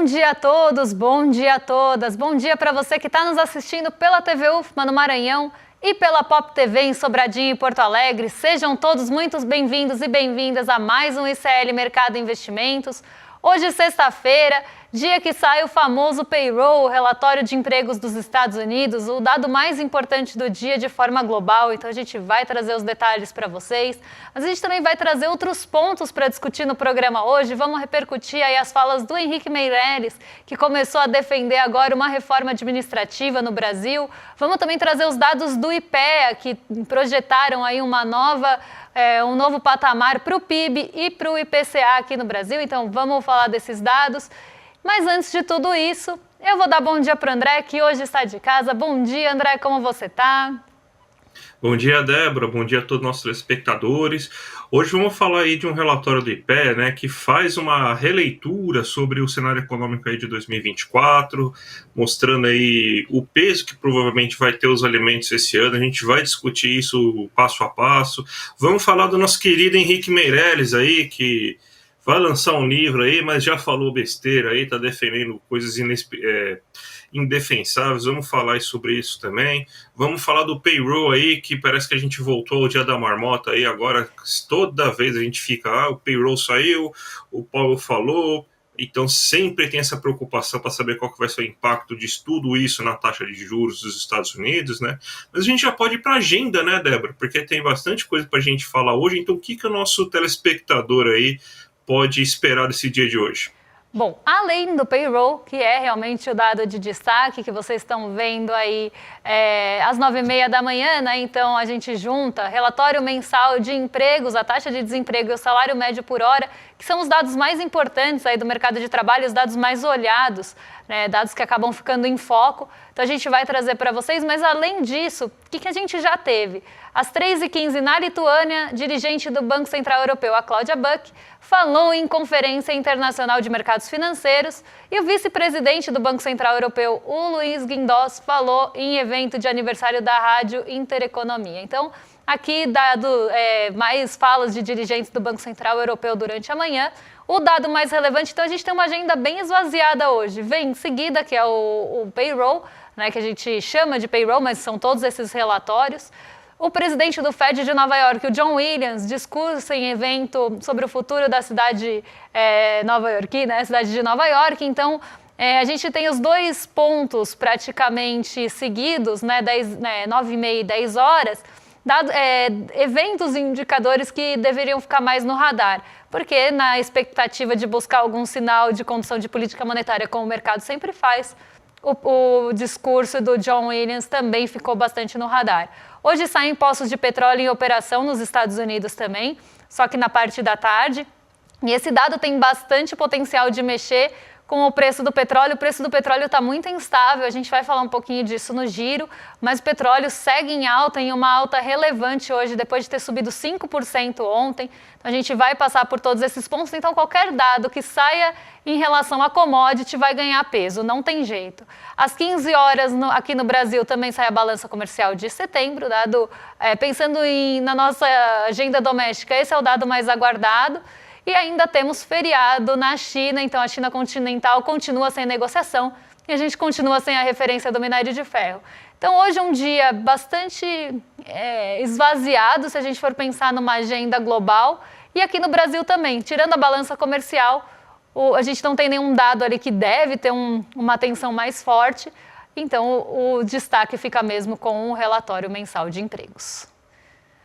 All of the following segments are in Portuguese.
dia a todos, bom dia a todas. Bom dia para você que está nos assistindo pela TV UFMA no Maranhão e pela Pop TV em Sobradinho e Porto Alegre. Sejam todos muito bem-vindos e bem-vindas a mais um ICL Mercado Investimentos. Hoje, sexta-feira, dia que sai o famoso payroll, o relatório de empregos dos Estados Unidos, o dado mais importante do dia de forma global. Então a gente vai trazer os detalhes para vocês, mas a gente também vai trazer outros pontos para discutir no programa hoje. Vamos repercutir aí as falas do Henrique Meirelles, que começou a defender agora uma reforma administrativa no Brasil. Vamos também trazer os dados do IPEA, que projetaram aí um novo patamar para o PIB e para o IPCA aqui no Brasil. Então vamos falar desses dados. Mas antes de tudo isso, eu vou dar bom dia para o André, que hoje está de casa. Bom dia, André, como você está? Bom dia, Débora. Bom dia a todos os nossos telespectadores. Hoje vamos falar aí de um relatório do IPEA, né, que faz uma releitura sobre o cenário econômico aí de 2024, mostrando aí o peso que provavelmente vai ter os alimentos esse ano. A gente vai discutir isso passo a passo. Vamos falar do nosso querido Henrique Meirelles aí, que vai lançar um livro aí, mas já falou besteira aí, tá defendendo coisas indefensáveis. Vamos falar sobre isso também. Vamos falar do payroll aí, que parece que a gente voltou ao dia da marmota aí. Agora, toda vez a gente fica, o payroll saiu, o Paulo falou. Então sempre tem essa preocupação para saber qual que vai ser o impacto de tudo isso na taxa de juros dos Estados Unidos, né? Mas a gente já pode ir para a agenda, né, Débora? Porque tem bastante coisa para a gente falar hoje. Então o que o nosso telespectador aí pode esperar desse dia de hoje? Bom, além do payroll, que é realmente o dado de destaque que vocês estão vendo aí às 9h30 da manhã, né? Então a gente junta relatório mensal de empregos, a taxa de desemprego e o salário médio por hora, que são os dados mais importantes aí do mercado de trabalho, os dados mais olhados, né? Dados que acabam ficando em foco. Então a gente vai trazer para vocês, mas além disso, o que a gente já teve? Às 3h15, na Lituânia, dirigente do Banco Central Europeu, a Claudia Buck, falou em Conferência Internacional de Mercados Financeiros, e o vice-presidente do Banco Central Europeu, o Luiz Guindos, falou em evento de aniversário da Rádio Intereconomia. Então, aqui dado mais falas de dirigentes do Banco Central Europeu durante a manhã. O dado mais relevante, então a gente tem uma agenda bem esvaziada hoje. Vem em seguida, que é o payroll, né, que a gente chama de payroll, mas são todos esses relatórios. O presidente do Fed de Nova York, o John Williams, discursa em evento sobre o futuro da cidade nova-iorquina, né, cidade de Nova York. Então, a gente tem os dois pontos praticamente seguidos, né, 9h30 e 10 horas, eventos e indicadores que deveriam ficar mais no radar, porque na expectativa de buscar algum sinal de condução de política monetária, como o mercado sempre faz, o discurso do John Williams também ficou bastante no radar. Hoje saem poços de petróleo em operação nos Estados Unidos também, só que na parte da tarde. E esse dado tem bastante potencial de mexer com o preço do petróleo. O preço do petróleo está muito instável, a gente vai falar um pouquinho disso no giro, mas o petróleo segue em alta, em uma alta relevante hoje, depois de ter subido 5% ontem. Então a gente vai passar por todos esses pontos, então qualquer dado que saia em relação a commodity vai ganhar peso, não tem jeito. Às 15 horas aqui no Brasil também sai a balança comercial de setembro, pensando na nossa agenda doméstica, esse é o dado mais aguardado. E ainda temos feriado na China, então a China continental continua sem negociação e a gente continua sem a referência do minério de ferro. Então hoje é um dia bastante esvaziado, se a gente for pensar numa agenda global, e aqui no Brasil também, tirando a balança comercial, a gente não tem nenhum dado ali que deve ter uma atenção mais forte, então o destaque fica mesmo com o relatório mensal de empregos.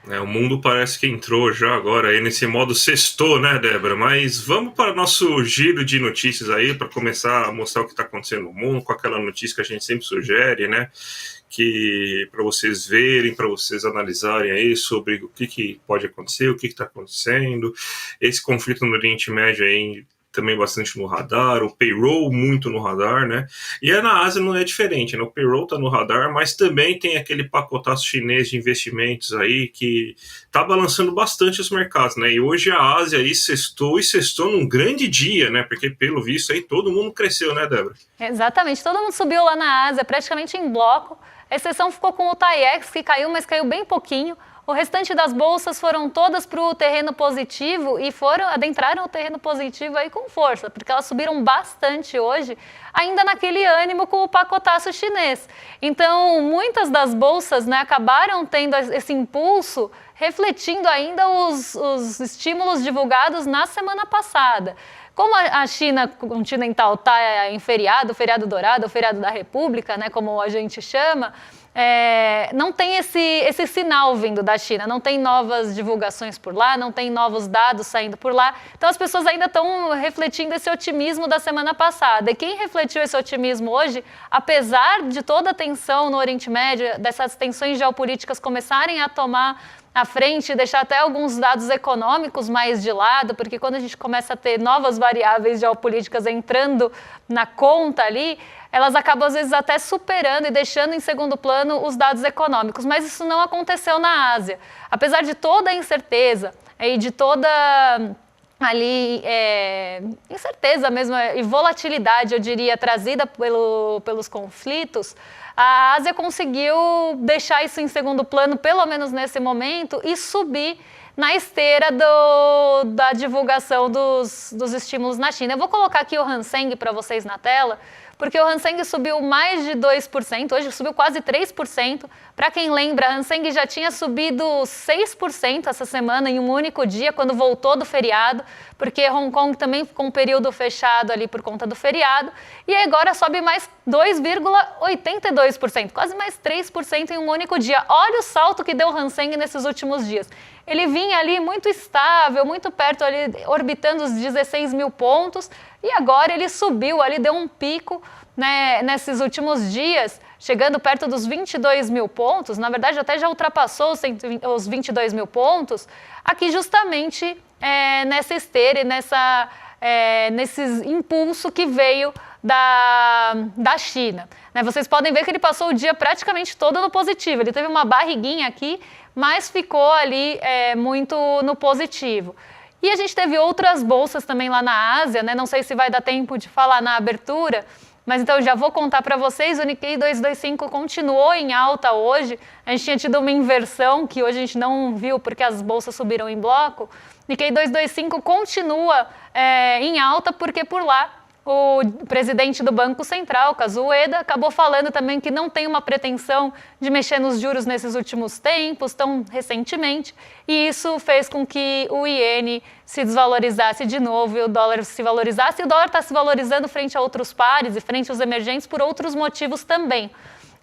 O mundo parece que entrou já agora aí nesse modo sextou, né, Débora? Mas vamos para o nosso giro de notícias aí, para começar a mostrar o que está acontecendo no mundo, com aquela notícia que a gente sempre sugere, né? Que para vocês verem, para vocês analisarem aí sobre o que pode acontecer, o que está acontecendo. Esse conflito no Oriente Médio aí também bastante no radar, o payroll muito no radar, né? E na Ásia não é diferente, né? O payroll tá no radar, mas também tem aquele pacotaço chinês de investimentos aí que tá balançando bastante os mercados, né? E hoje a Ásia aí sextou num grande dia, né? Porque pelo visto aí todo mundo cresceu, né, Débora? Exatamente, todo mundo subiu lá na Ásia, praticamente em bloco. A exceção ficou com o TAIEX, que caiu, mas caiu bem pouquinho. O restante das bolsas foram todas para o terreno positivo e adentraram o terreno positivo aí com força, porque elas subiram bastante hoje, ainda naquele ânimo com o pacotaço chinês. Então, muitas das bolsas, né, acabaram tendo esse impulso, refletindo ainda os estímulos divulgados na semana passada. Como a China continental está em feriado dourado, o feriado da República, né, como a gente chama, não tem esse sinal vindo da China, não tem novas divulgações por lá, não tem novos dados saindo por lá. Então as pessoas ainda estão refletindo esse otimismo da semana passada. E quem refletiu esse otimismo hoje, apesar de toda a tensão no Oriente Médio, dessas tensões geopolíticas começarem a tomar à frente e deixar até alguns dados econômicos mais de lado, porque quando a gente começa a ter novas variáveis geopolíticas entrando na conta ali, elas acabam às vezes até superando e deixando em segundo plano os dados econômicos. Mas isso não aconteceu na Ásia. Apesar de toda a incerteza e de toda ali incerteza mesmo e volatilidade, eu diria, trazida pelos conflitos, a Ásia conseguiu deixar isso em segundo plano, pelo menos nesse momento, e subir na esteira da divulgação dos estímulos na China. Eu vou colocar aqui o Hang Seng para vocês na tela, porque o Hang Seng subiu mais de 2%, hoje subiu quase 3%. Para quem lembra, a Hang Seng já tinha subido 6% essa semana em um único dia, quando voltou do feriado, porque Hong Kong também ficou um período fechado ali por conta do feriado, e agora sobe mais 2,82%, quase mais 3% em um único dia. Olha o salto que deu o Hang Seng nesses últimos dias. Ele vinha ali muito estável, muito perto, ali, orbitando os 16 mil pontos, e agora ele subiu ali, deu um pico, né, nesses últimos dias, chegando perto dos 22 mil pontos, na verdade até já ultrapassou os 22 mil pontos, aqui justamente nessa esteira e nesse impulso que veio da China. Né, vocês podem ver que ele passou o dia praticamente todo no positivo, ele teve uma barriguinha aqui, mas ficou ali muito no positivo. E a gente teve outras bolsas também lá na Ásia, né? Não sei se vai dar tempo de falar na abertura, mas então já vou contar para vocês. O Nikkei 225 continuou em alta hoje. A gente tinha tido uma inversão que hoje a gente não viu porque as bolsas subiram em bloco. Nikkei 225 continua em alta porque por lá o presidente do Banco Central, Kazuo Ueda, acabou falando também que não tem uma pretensão de mexer nos juros nesses últimos tempos, tão recentemente, e isso fez com que o iene se desvalorizasse de novo e o dólar se valorizasse. E o dólar está se valorizando frente a outros pares e frente aos emergentes por outros motivos também.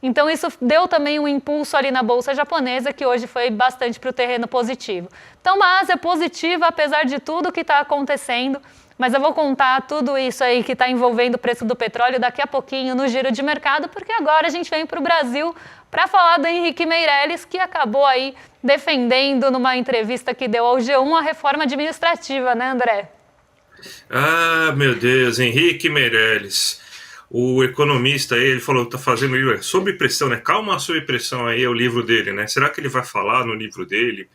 Então isso deu também um impulso ali na bolsa japonesa, que hoje foi bastante para o terreno positivo. Então uma Ásia positiva, apesar de tudo que está acontecendo, mas eu vou contar tudo isso aí que está envolvendo o preço do petróleo daqui a pouquinho no Giro de Mercado, porque agora a gente vem para o Brasil para falar do Henrique Meirelles, que acabou aí defendendo numa entrevista que deu ao G1 a reforma administrativa, né, André? Ah, meu Deus, Henrique Meirelles. O economista aí, ele falou que está fazendo sob pressão, né? Calma sob pressão aí é o livro dele, né? Será que ele vai falar no livro dele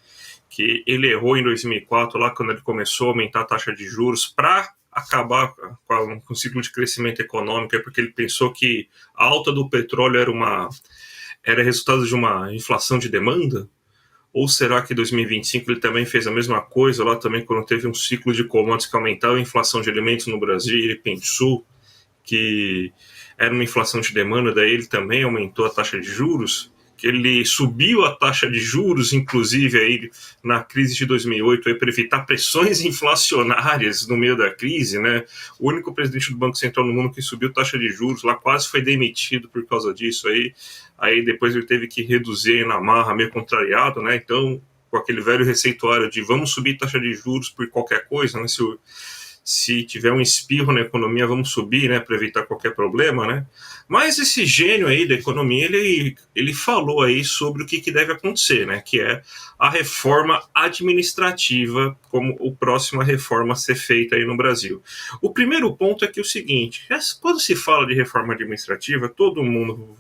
que ele errou em 2004, lá quando ele começou a aumentar a taxa de juros para acabar com o ciclo de crescimento econômico, porque ele pensou que a alta do petróleo era resultado de uma inflação de demanda? Ou será que em 2025 ele também fez a mesma coisa, lá também quando teve um ciclo de commodities que aumentava a inflação de alimentos no Brasil, ele pensou que era uma inflação de demanda, daí ele também aumentou a taxa de juros? Ele subiu a taxa de juros, inclusive, aí, na crise de 2008, para evitar pressões inflacionárias no meio da crise, né? O único presidente do Banco Central no mundo que subiu a taxa de juros lá quase foi demitido por causa disso. Aí depois ele teve que reduzir na marra, meio contrariado, né? Então, com aquele velho receituário de vamos subir a taxa de juros por qualquer coisa, né? Se tiver um espirro na economia, vamos subir, né, para evitar qualquer problema, né? Mas esse gênio aí da economia, ele falou aí sobre o que deve acontecer, né, que é a reforma administrativa, como a próxima reforma a ser feita aí no Brasil. O primeiro ponto é que é o seguinte, quando se fala de reforma administrativa, todo mundo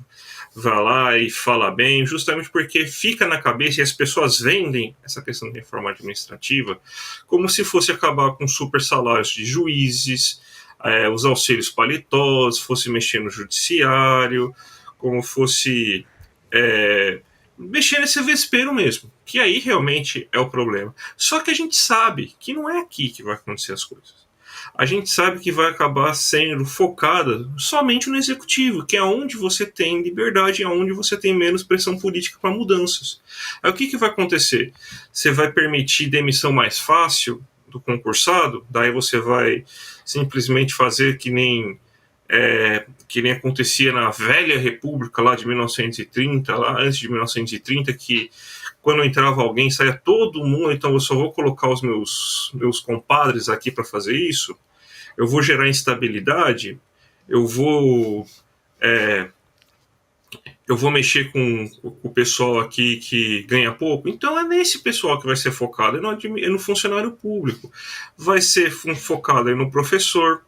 vai lá e fala bem, justamente porque fica na cabeça e as pessoas vendem essa questão de reforma administrativa como se fosse acabar com super salários de juízes, os auxílios paletós, fosse mexer no judiciário, como fosse mexer nesse vespeiro mesmo, que aí realmente é o problema. Só que a gente sabe que não é aqui que vai acontecer as coisas. A gente sabe que vai acabar sendo focada somente no executivo, que é onde você tem liberdade, é onde você tem menos pressão política para mudanças. Aí o que vai acontecer? Você vai permitir demissão mais fácil do concursado? Daí você vai simplesmente fazer que nem acontecia na velha república lá de 1930, lá antes de 1930, que quando entrava alguém saía todo mundo, então eu só vou colocar os meus compadres aqui para fazer isso, eu vou gerar instabilidade, eu vou mexer com o pessoal aqui que ganha pouco. Então é nesse pessoal que vai ser focado, é no funcionário público. Vai ser focado aí no professor,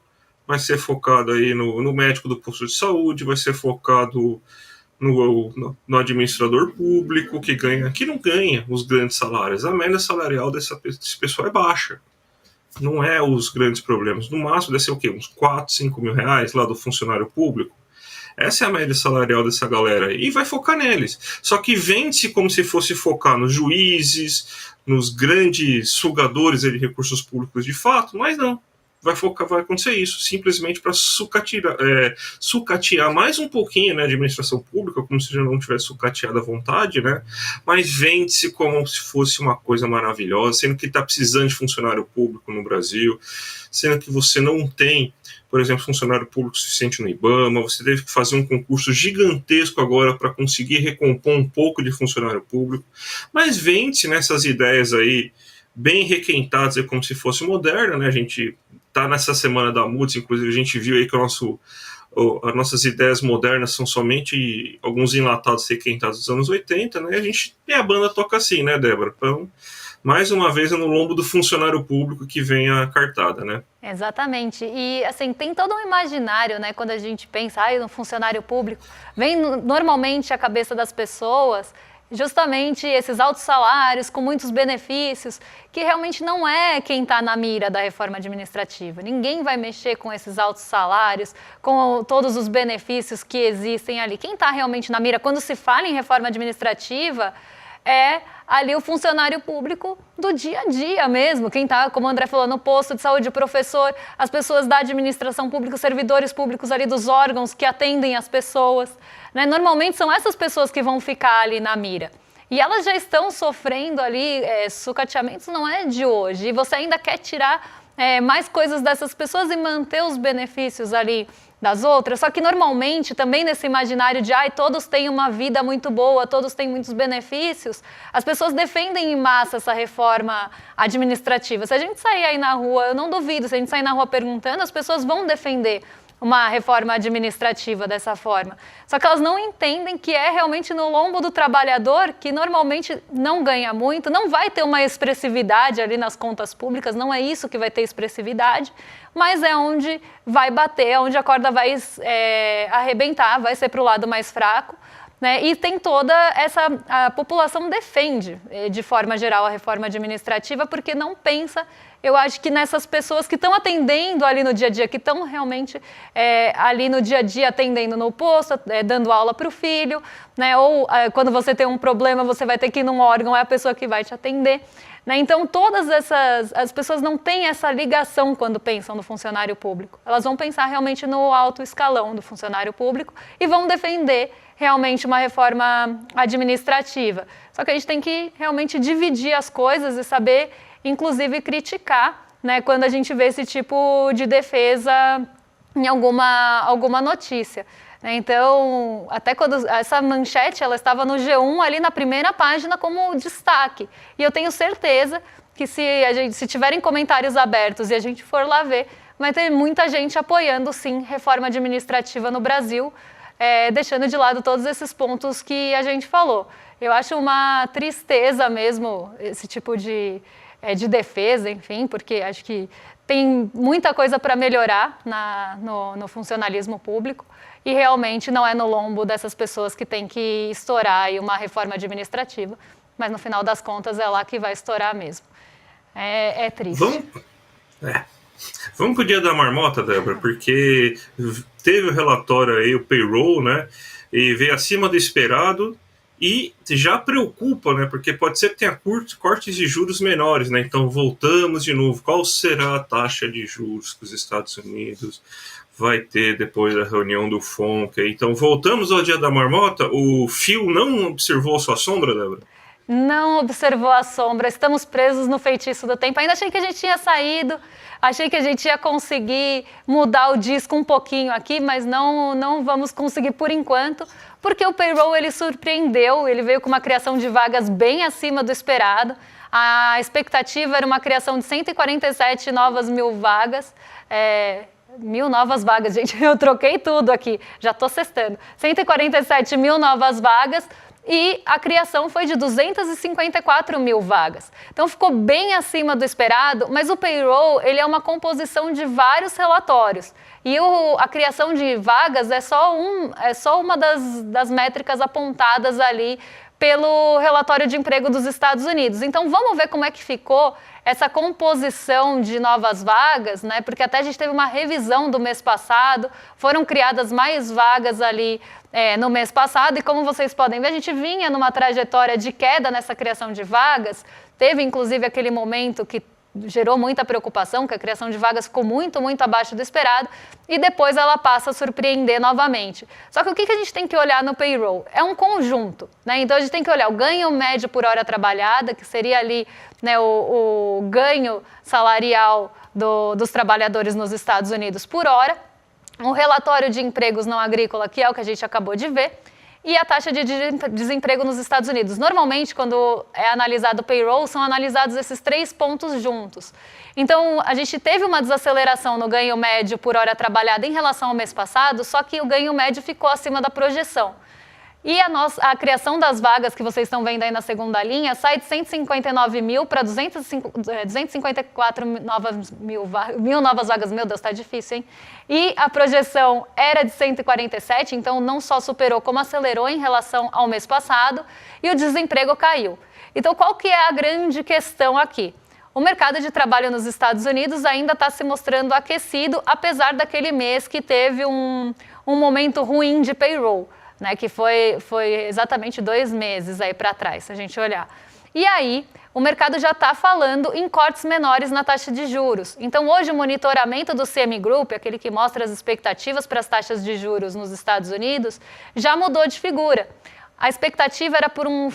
vai ser focado aí no médico do posto de saúde, vai ser focado no administrador público que não ganha os grandes salários. A média salarial desse pessoal é baixa. Não é os grandes problemas. No máximo deve ser o quê? Uns 4, 5 mil reais lá do funcionário público. Essa é a média salarial dessa galera. E vai focar neles. Só que vende-se como se fosse focar nos juízes, nos grandes sugadores de recursos públicos de fato, mas não. Vai acontecer isso, simplesmente para sucatear mais um pouquinho, né, a administração pública, como se já não tivesse sucateado à vontade, né, mas vende-se como se fosse uma coisa maravilhosa, sendo que está precisando de funcionário público no Brasil, sendo que você não tem, por exemplo, funcionário público suficiente no IBAMA, você teve que fazer um concurso gigantesco agora para conseguir recompor um pouco de funcionário público, mas vende-se nessas ideias aí, bem requentadas, como se fosse moderna, né, a gente tá nessa semana da MUDES, inclusive a gente viu aí que as nossas ideias modernas são somente alguns enlatados requentados dos anos 80, né? E a banda toca assim, né, Débora? Então, mais uma vez é no lombo do funcionário público que vem a cartada, né? Exatamente. E, assim, tem todo um imaginário, né? Quando a gente pensa no funcionário público, vem normalmente à cabeça das pessoas justamente esses altos salários com muitos benefícios, que realmente não é quem está na mira da reforma administrativa. Ninguém vai mexer com esses altos salários, com todos os benefícios que existem ali. Quem está realmente na mira, quando se fala em reforma administrativa, é ali o funcionário público do dia a dia mesmo, quem está, como o André falou, no posto de saúde, o professor, as pessoas da administração pública, os servidores públicos ali dos órgãos que atendem as pessoas, né? Normalmente são essas pessoas que vão ficar ali na mira. E elas já estão sofrendo ali sucateamentos, não é de hoje, e você ainda quer tirar mais coisas dessas pessoas e manter os benefícios ali das outras, só que normalmente também nesse imaginário de todos têm uma vida muito boa, todos têm muitos benefícios, as pessoas defendem em massa essa reforma administrativa. Se a gente sair aí na rua, eu não duvido, se a gente sair na rua perguntando, as pessoas vão defender uma reforma administrativa dessa forma. Só que elas não entendem que é realmente no lombo do trabalhador, que normalmente não ganha muito, não vai ter uma expressividade ali nas contas públicas, não é isso que vai ter expressividade, mas é onde vai bater, é onde a corda vai arrebentar, vai ser para o lado mais fraco. Né? E tem a população defende, de forma geral, a reforma administrativa, porque não pensa, eu acho que nessas pessoas que estão atendendo ali no dia a dia, que estão realmente ali no dia a dia atendendo no posto, dando aula para o filho, né? Ou quando você tem um problema, você vai ter que ir num órgão, é a pessoa que vai te atender. Né? Então, as pessoas não têm essa ligação quando pensam no funcionário público. Elas vão pensar realmente no alto escalão do funcionário público e vão defender realmente uma reforma administrativa. Só que a gente tem que realmente dividir as coisas e saber, inclusive, criticar, né, quando a gente vê esse tipo de defesa em alguma notícia. Então, até quando essa manchete ela estava no G1 ali na primeira página como destaque. E eu tenho certeza que se tiverem comentários abertos e a gente for lá ver, vai ter muita gente apoiando, sim, reforma administrativa no Brasil, deixando de lado todos esses pontos que a gente falou. Eu acho uma tristeza mesmo esse tipo de defesa, enfim, porque acho que tem muita coisa para melhorar no funcionalismo público e realmente não é no lombo dessas pessoas que tem que estourar aí uma reforma administrativa, mas no final das contas é lá que vai estourar mesmo. É triste. Vamos pro dia da marmota, Débora, porque teve o relatório aí, o payroll, né, e veio acima do esperado E já preocupa, né? Porque pode ser que tenha cortes de juros menores, né? Então voltamos de novo. Qual será a taxa de juros que os Estados Unidos vai ter depois da reunião do FONC? Então voltamos ao dia da marmota. O Phil não observou a sua sombra, Débora? Não observou a sombra, estamos presos no feitiço do tempo. Ainda achei que a gente tinha saído, achei que a gente ia conseguir mudar o disco um pouquinho aqui, mas não vamos conseguir por enquanto, porque o payroll ele surpreendeu, ele veio com uma criação de vagas bem acima do esperado. A expectativa era uma criação de 147 novas mil vagas, mil novas vagas, gente, eu troquei tudo aqui, já estou sextando. 147 mil novas vagas, e a criação foi de 254 mil vagas. Então ficou bem acima do esperado, mas o payroll ele é uma composição de vários relatórios. E a criação de vagas é só uma das métricas apontadas ali pelo relatório de emprego dos Estados Unidos. Então vamos ver como é que ficou essa composição de novas vagas, né? Porque até a gente teve uma revisão do mês passado, foram criadas mais vagas ali no mês passado, e como vocês podem ver, a gente vinha numa trajetória de queda nessa criação de vagas, teve inclusive aquele momento que gerou muita preocupação, que a criação de vagas ficou muito, muito abaixo do esperado, e depois ela passa a surpreender novamente. Só que o que a gente tem que olhar no payroll? É um conjunto, né? Então a gente tem que olhar o ganho médio por hora trabalhada, que seria ali, né, o ganho salarial dos trabalhadores nos Estados Unidos por hora, o relatório de empregos não agrícola, que é o que a gente acabou de ver, e a taxa de desemprego nos Estados Unidos. Normalmente, quando é analisado o payroll, são analisados esses 3 pontos juntos. Então, a gente teve uma desaceleração no ganho médio por hora trabalhada em relação ao mês passado, só que o ganho médio ficou acima da projeção. E a criação das vagas que vocês estão vendo aí na segunda linha sai de 159 mil para 254 mil novas vagas. Meu Deus, está difícil, hein? E a projeção era de 147, então não só superou, como acelerou em relação ao mês passado, e o desemprego caiu. Então, qual que é a grande questão aqui? O mercado de trabalho nos Estados Unidos ainda está se mostrando aquecido, apesar daquele mês que teve um momento ruim de payroll, né, que foi exatamente 2 meses aí para trás, se a gente olhar. E aí, o mercado já está falando em cortes menores na taxa de juros. Então, hoje, o monitoramento do CME Group, aquele que mostra as expectativas para as taxas de juros nos Estados Unidos, já mudou de figura. A expectativa era por um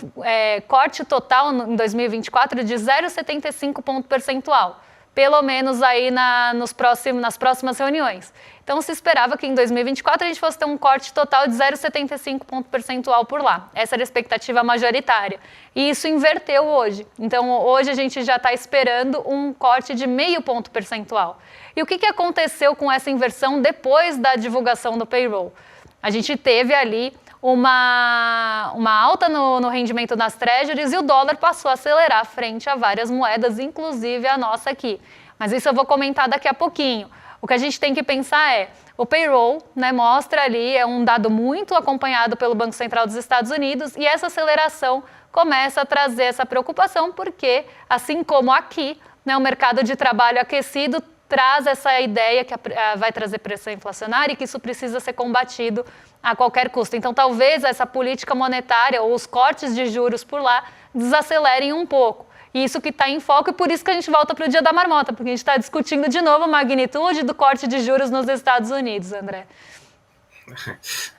corte total em 2024 de 0,75 ponto percentual, pelo menos aí nas próximas reuniões. Então, se esperava que em 2024 a gente fosse ter um corte total de 0,75 ponto percentual por lá. Essa era a expectativa majoritária. E isso inverteu hoje. Então, hoje a gente já está esperando um corte de 0,5 ponto percentual. E o que aconteceu com essa inversão depois da divulgação do payroll? A gente teve ali uma alta no rendimento das treasuries e o dólar passou a acelerar frente a várias moedas, inclusive a nossa aqui. Mas isso eu vou comentar daqui a pouquinho. O que a gente tem que pensar o payroll, né, mostra ali, é um dado muito acompanhado pelo Banco Central dos Estados Unidos, e essa aceleração começa a trazer essa preocupação, porque, assim como aqui, né, o mercado de trabalho aquecido traz essa ideia que vai trazer pressão inflacionária e que isso precisa ser combatido a qualquer custo. Então, talvez essa política monetária ou os cortes de juros por lá desacelerem um pouco. E isso que está em foco, e por isso que a gente volta para o dia da marmota, porque a gente está discutindo de novo a magnitude do corte de juros nos Estados Unidos, André.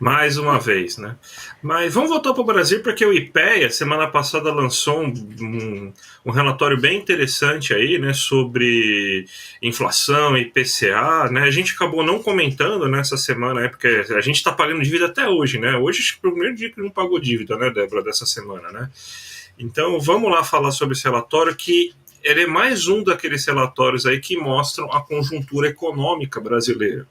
Mais uma vez, né? Mas vamos voltar para o Brasil, porque o IPEA, semana passada, lançou um relatório bem interessante aí, né, sobre inflação e IPCA, né? A gente acabou não comentando nessa semana, porque a gente está pagando dívida até hoje, né? Hoje acho que é o primeiro dia que não pagou dívida, né, Débora, dessa semana, né? Então, vamos lá falar sobre esse relatório, que ele é mais um daqueles relatórios aí que mostram a conjuntura econômica brasileira.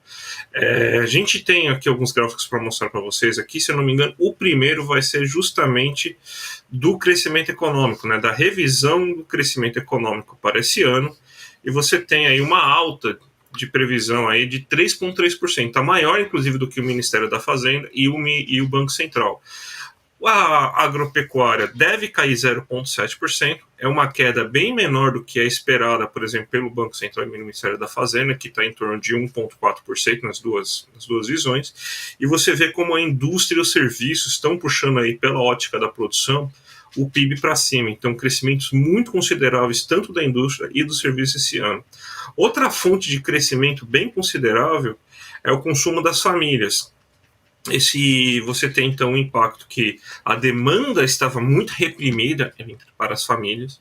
A gente tem aqui alguns gráficos para mostrar para vocês aqui, se eu não me engano, o primeiro vai ser justamente do crescimento econômico, né, da revisão do crescimento econômico para esse ano, e você tem aí uma alta de previsão aí de 3,3%, a maior inclusive do que o Ministério da Fazenda e o Banco Central. A agropecuária deve cair 0,7%, é uma queda bem menor do que é esperada, por exemplo, pelo Banco Central e pelo Ministério da Fazenda, que está em torno de 1,4% nas duas visões, e você vê como a indústria e os serviços estão puxando aí pela ótica da produção o PIB para cima, então crescimentos muito consideráveis tanto da indústria e dos serviços esse ano. Outra fonte de crescimento bem considerável é o consumo das famílias. Você tem então um impacto que a demanda estava muito reprimida para as famílias,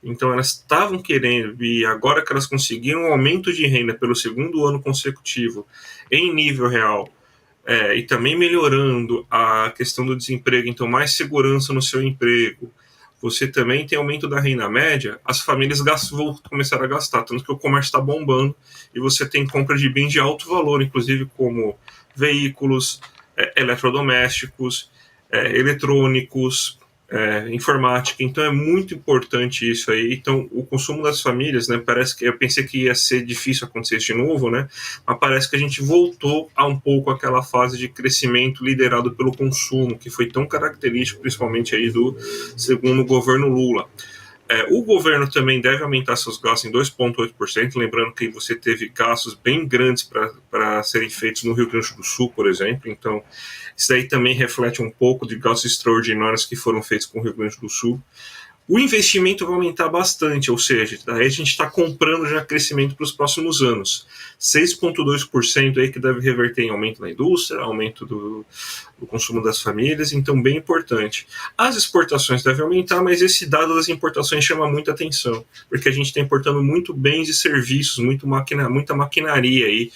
então elas estavam querendo, e agora que elas conseguiram um aumento de renda pelo segundo ano consecutivo em nível real, e também melhorando a questão do desemprego, então mais segurança no seu emprego, você também tem aumento da renda média, as famílias vão começar a gastar, tanto que o comércio está bombando, e você tem compra de bens de alto valor, inclusive como veículos, eletrodomésticos, eletrônicos, informática. Então é muito importante isso aí. Então o consumo das famílias, né, parece que eu pensei que ia ser difícil acontecer de novo, né, mas parece que a gente voltou a um pouco aquela fase de crescimento liderado pelo consumo, que foi tão característico, principalmente aí do segundo governo Lula. O governo também deve aumentar seus gastos em 2,8%, lembrando que você teve gastos bem grandes para serem feitos no Rio Grande do Sul, por exemplo, então isso aí também reflete um pouco de gastos extraordinários que foram feitos com o Rio Grande do Sul. O investimento vai aumentar bastante, ou seja, daí a gente está comprando já crescimento para os próximos anos. 6,2% aí que deve reverter em aumento na indústria, aumento do consumo das famílias, então bem importante. As exportações devem aumentar, mas esse dado das importações chama muita atenção, porque a gente está importando muito bens e serviços, muita maquinaria aí,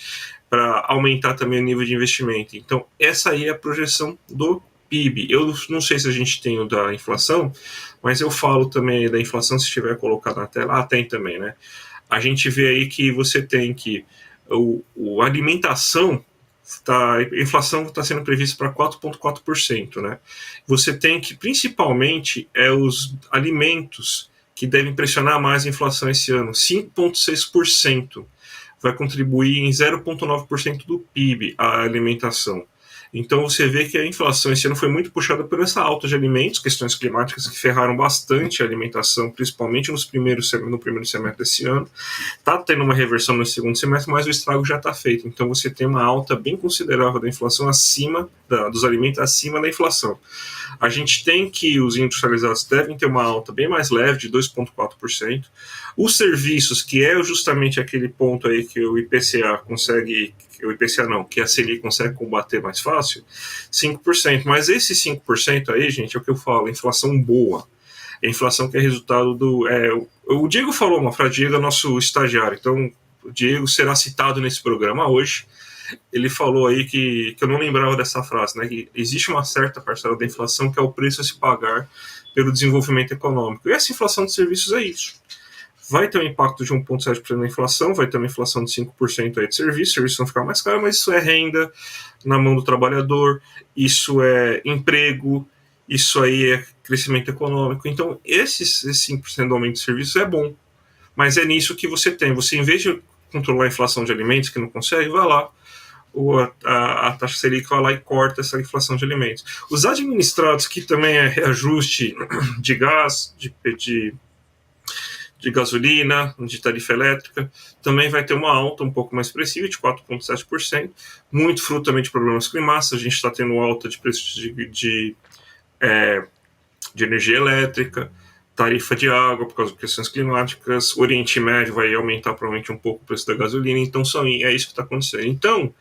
para aumentar também o nível de investimento. Então, essa aí é a projeção do PIB. Eu não sei se a gente tem o da inflação, mas eu falo também da inflação, se estiver colocado na tela. Tem também, né? A gente vê aí que você tem que a alimentação, a inflação está sendo prevista para 4,4%, né? Você tem que, principalmente, os alimentos que devem pressionar mais a inflação esse ano, 5,6%. Vai contribuir em 0,9% do PIB a alimentação. Então você vê que a inflação esse ano foi muito puxada por essa alta de alimentos, questões climáticas que ferraram bastante a alimentação, principalmente no primeiro semestre desse ano. Está tendo uma reversão no segundo semestre, mas o estrago já está feito. Então você tem uma alta bem considerável da inflação dos alimentos acima da inflação. A gente tem que os industrializados devem ter uma alta bem mais leve, de 2,4%. Os serviços, que é justamente aquele ponto aí que o IPCA consegue, que a Selic consegue combater mais fácil, 5%. Mas esse 5% aí, gente, é o que eu falo, inflação boa. É inflação que é resultado do... o Diego falou uma frase, Diego é nosso estagiário, então o Diego será citado nesse programa hoje. Ele falou aí que eu não lembrava dessa frase, né? Que existe uma certa parcela da inflação que é o preço a se pagar pelo desenvolvimento econômico. E essa inflação de serviços é isso. Vai ter um impacto de 1,7% na inflação, vai ter uma inflação de 5% aí de serviços vão ficar mais caros, mas isso é renda na mão do trabalhador, isso é emprego, isso aí é crescimento econômico. Então, esse 5% do aumento de serviços é bom, mas é nisso que você tem. Você, em vez de controlar a inflação de alimentos, que não consegue, vai lá, a taxa Selic vai lá e corta essa inflação de alimentos. Os administrados, que também é reajuste de gás, de gasolina, de tarifa elétrica, também vai ter uma alta um pouco mais expressiva, de 4,7%, muito fruto também de problemas climáticos. A gente está tendo alta de preços de energia elétrica, tarifa de água por causa de questões climáticas, o Oriente Médio vai aumentar provavelmente um pouco o preço da gasolina, então é isso que está acontecendo. Então,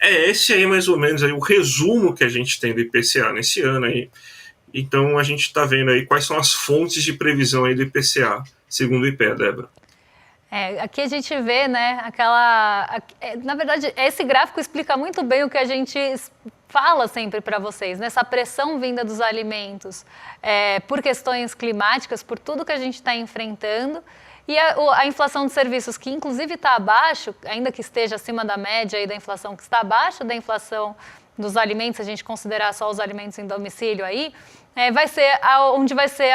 esse aí mais ou menos aí o resumo que a gente tem do IPCA nesse ano aí. Então a gente está vendo aí quais são as fontes de previsão aí do IPCA, segundo o IPEA, Débora. Aqui a gente vê, né, na verdade, esse gráfico explica muito bem o que a gente fala sempre para vocês, nessa pressão vinda dos alimentos, por questões climáticas, por tudo que a gente está enfrentando, e a inflação de serviços, que inclusive está abaixo, ainda que esteja acima da média aí da inflação, que está abaixo da inflação dos alimentos, se a gente considerar só os alimentos em domicílio aí, vai ser onde vai ser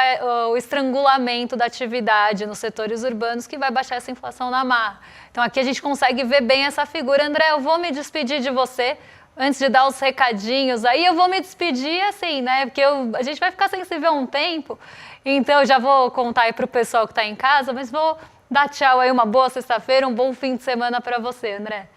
o estrangulamento da atividade nos setores urbanos, que vai baixar essa inflação na marra. Então aqui a gente consegue ver bem essa figura. André, eu vou me despedir de você, antes de dar os recadinhos, aí eu vou me despedir assim, né? Porque a gente vai ficar sem se ver um tempo, então eu já vou contar aí pro pessoal que tá em casa, mas vou dar tchau aí, uma boa sexta-feira, um bom fim de semana para você, André.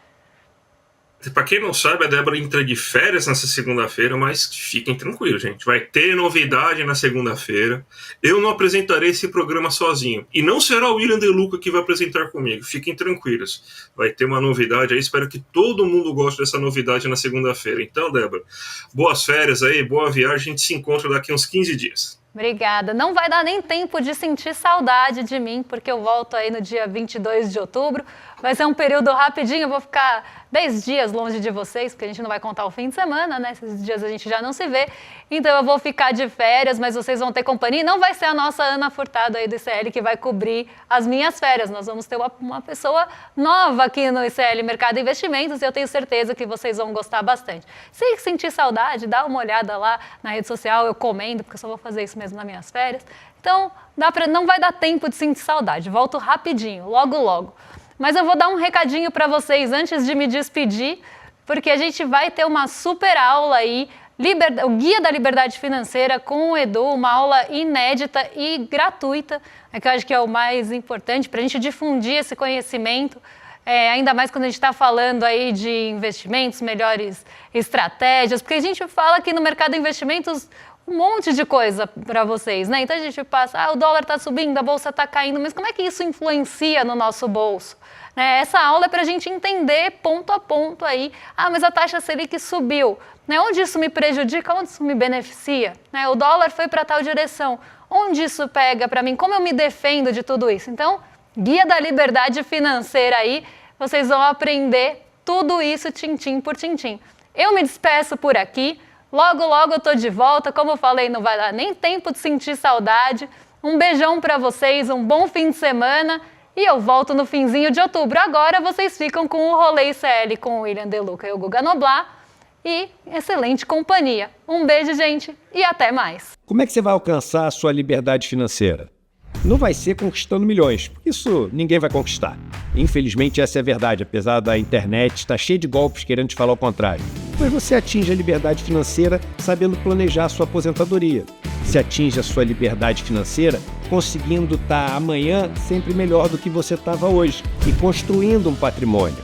Pra quem não sabe, a Débora entra de férias nessa segunda-feira, mas fiquem tranquilos, gente. Vai ter novidade na segunda-feira. Eu não apresentarei esse programa sozinho. E não será o William De Luca que vai apresentar comigo. Fiquem tranquilos. Vai ter uma novidade aí. Espero que todo mundo goste dessa novidade na segunda-feira. Então, Débora, boas férias aí, boa viagem. A gente se encontra daqui uns 15 dias. Obrigada. Não vai dar nem tempo de sentir saudade de mim, porque eu volto aí no dia 22 de outubro. Vai ser um período rapidinho, eu vou ficar 10 dias longe de vocês, porque a gente não vai contar o fim de semana, né? Esses dias a gente já não se vê. Então eu vou ficar de férias, mas vocês vão ter companhia. E não vai ser a nossa Ana Furtado aí do ICL que vai cobrir as minhas férias. Nós vamos ter uma pessoa nova aqui no ICL Mercado e Investimentos e eu tenho certeza que vocês vão gostar bastante. Se sentir saudade, dá uma olhada lá na rede social, eu comendo, porque eu só vou fazer isso mesmo nas minhas férias. Então não vai dar tempo de sentir saudade. Volto rapidinho, logo, logo. Mas eu vou dar um recadinho para vocês antes de me despedir, porque a gente vai ter uma super aula aí, o Guia da Liberdade Financeira com o Edu, uma aula inédita e gratuita, que eu acho que é o mais importante para a gente difundir esse conhecimento, ainda mais quando a gente está falando aí de investimentos, melhores estratégias, porque a gente fala aqui no mercado de investimentos um monte de coisa para vocês, né? Então a gente passa, o dólar está subindo, a bolsa está caindo, mas como é que isso influencia no nosso bolso? Né? Essa aula é para a gente entender ponto a ponto aí, mas a taxa Selic subiu, né? Onde isso me prejudica, onde isso me beneficia? Né? O dólar foi para tal direção, onde isso pega para mim, como eu me defendo de tudo isso? Então, Guia da Liberdade Financeira aí, vocês vão aprender tudo isso tintim por tintim. Eu me despeço por aqui. Logo, logo eu tô de volta. Como eu falei, não vai dar nem tempo de sentir saudade. Um beijão para vocês, um bom fim de semana. E eu volto no finzinho de outubro. Agora vocês ficam com o Rolê ICL com o William De Luca e o Guga Noblat. E excelente companhia. Um beijo, gente, e até mais. Como é que você vai alcançar a sua liberdade financeira? Não vai ser conquistando milhões, porque isso ninguém vai conquistar. Infelizmente essa é a verdade, apesar da internet estar cheia de golpes querendo te falar o contrário. Mas você atinge a liberdade financeira sabendo planejar a sua aposentadoria. Você atinge a sua liberdade financeira conseguindo estar amanhã sempre melhor do que você estava hoje e construindo um patrimônio.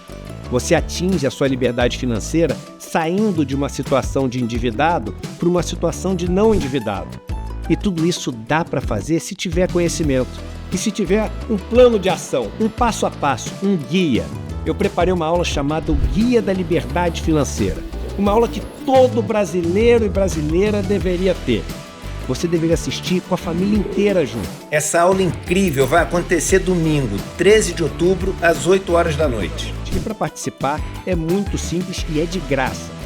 Você atinge a sua liberdade financeira saindo de uma situação de endividado para uma situação de não endividado. E tudo isso dá para fazer se tiver conhecimento. E se tiver um plano de ação, um passo a passo, um guia. Eu preparei uma aula chamada o Guia da Liberdade Financeira. Uma aula que todo brasileiro e brasileira deveria ter. Você deveria assistir com a família inteira junto. Essa aula incrível vai acontecer domingo, 13 de outubro, às 8 horas da noite. E para participar é muito simples e é de graça.